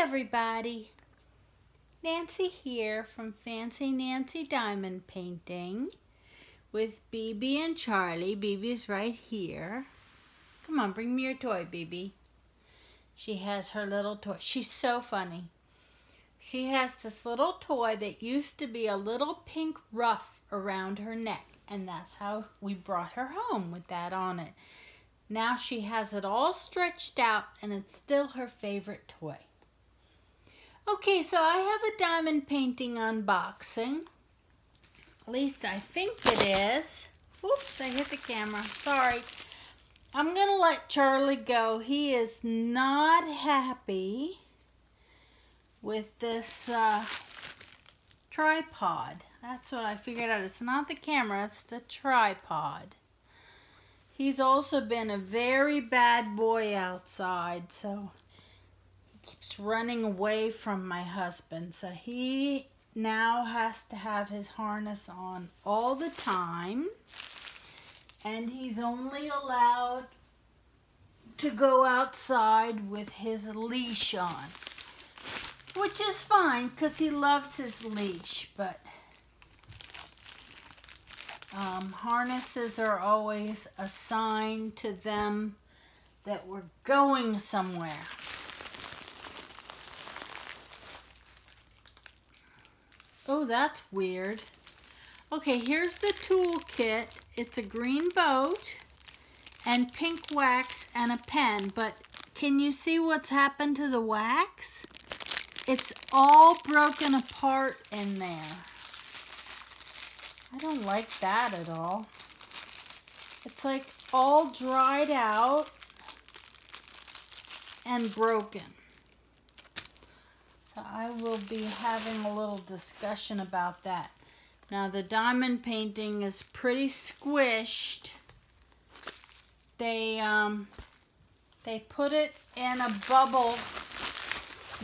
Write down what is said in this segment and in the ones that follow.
everybody, Nancy here from Fancy Nancy Diamond Painting with BB and Charlie. BB's right here. Come on, bring me your toy, BB. She has her little toy. She's so funny. She has this little toy that used to be a little pink ruff around her neck, and that's how we brought her home, with that on it. Now she has it all stretched out, and it's still her favorite toy. Okay, so I have a diamond painting unboxing. At least I think it is. Oops, I hit the camera. Sorry. I'm going to let Charlie go. He is not happy with this tripod. That's what I figured out. It's not the camera, it's the tripod. He's also been a very bad boy outside, so he keeps running away from my husband. So he now has to have his harness on all the time, and he's only allowed to go outside with his leash on, which is fine because he loves his leash, but harnesses are always a sign to them that we're going somewhere. Oh, that's weird. Okay, here's the toolkit. It's a green boat and pink wax and a pen, but can you see what's happened to the wax? It's all broken apart in there. I don't like that at all. It's like all dried out and broken. So I will be having a little discussion about that. Now the diamond painting is pretty squished. They put it in a bubble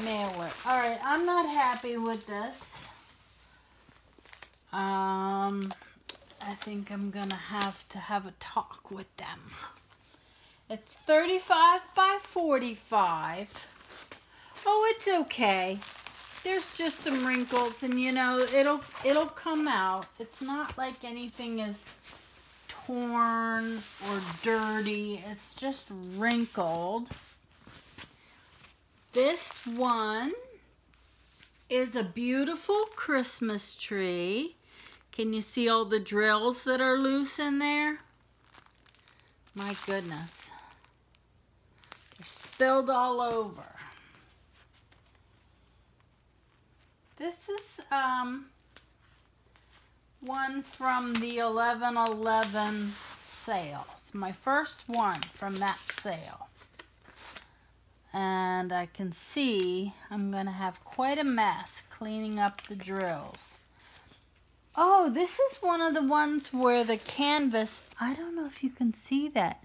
mailer. All right, I'm not happy with this. I think I'm gonna have a talk with them. It's 35 by 45. Oh, it's okay. There's just some wrinkles, and you know, it'll come out. It's not like anything is torn or dirty. It's just wrinkled. This one is a beautiful Christmas tree. Can you see all the drills that are loose in there? My goodness. They're spilled all over. This is one from the 11/11 sale. It's my first one from that sale. And I can see I'm going to have quite a mess cleaning up the drills. Oh, this is one of the ones where the canvas, I don't know if you can see that,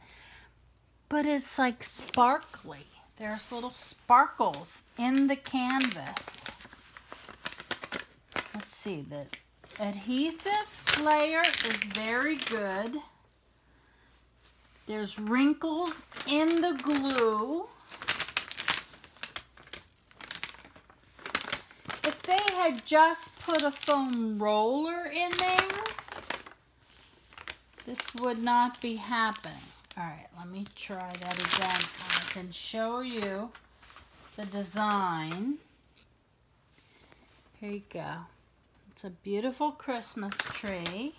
but it's like sparkly. There's little sparkles in the canvas. Let's see, the adhesive layer is very good. There's wrinkles in the glue. If they had just put a foam roller in there, this would not be happening. All right, let me try that again. I can show you the design. Here you go. It's a beautiful Christmas tree.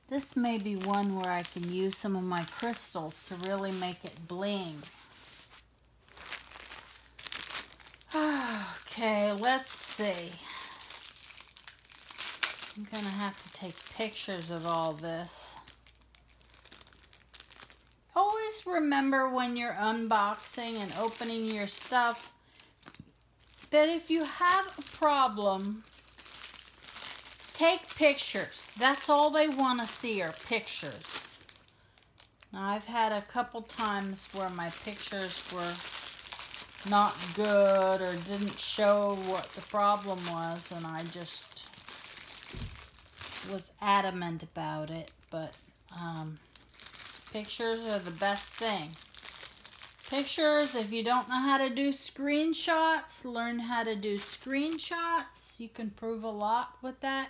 This may be one where I can use some of my crystals to really make it bling. Okay, let's see. I'm gonna have to take pictures of all this. Always remember when you're unboxing and opening your stuff that if you have a problem, take pictures. That's all they want to see are pictures. Now, I've had a couple times where my pictures were not good or didn't show what the problem was, and I just was adamant about it. But pictures are the best thing. Pictures, if you don't know how to do screenshots, learn how to do screenshots. You can prove a lot with that.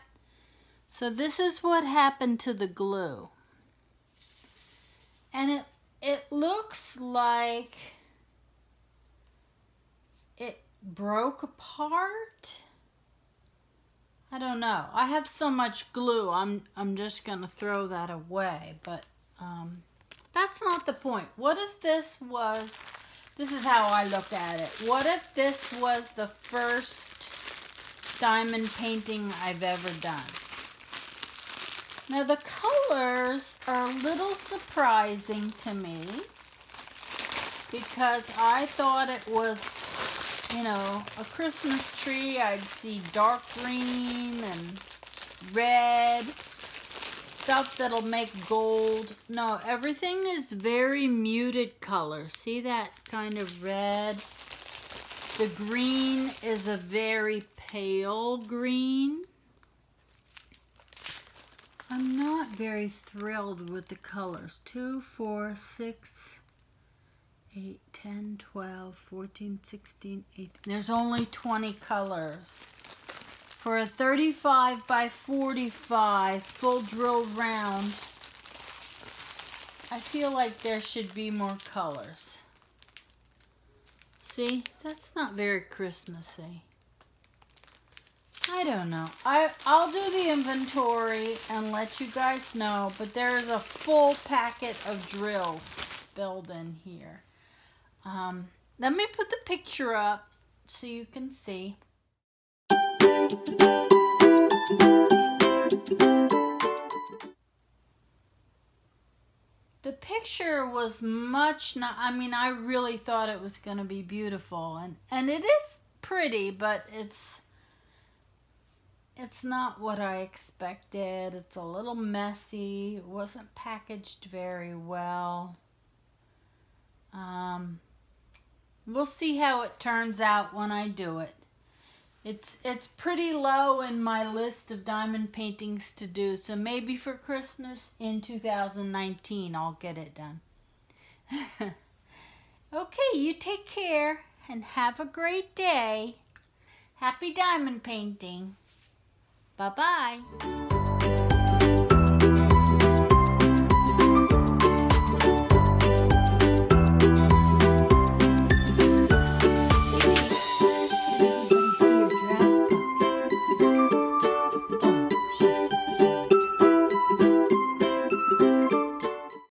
So this is what happened to the glue. And it looks like it broke apart. I don't know. I have so much glue, I'm just gonna throw that away, but that's not the point. What if this is how I look at it. What if this was the first diamond painting I've ever done? Now the colors are a little surprising to me because I thought it was, you know, a Christmas tree. I'd see dark green and red, stuff that'll make gold. No, everything is very muted colors. See that kind of red? The green is a very pale green. I'm not very thrilled with the colors. 2, 4, 6, 8, 10, 12, 14, 16, 18. There's only 20 colors. For a 35 by 45 full drilled round, I feel like there should be more colors. See, that's not very Christmassy. I don't know. I'll do the inventory and let you guys know, but there's a full packet of drills spilled in here. Let me put the picture up so you can see. The picture was much not, I mean, I really thought it was going to be beautiful, and it is pretty, but it's not what I expected. It's a little messy. It wasn't packaged very well. We'll see how it turns out when I do it. It's pretty low in my list of diamond paintings to do, so maybe for Christmas in 2019 I'll get it done. Okay, you take care and have a great day. Happy diamond painting. Bye-bye.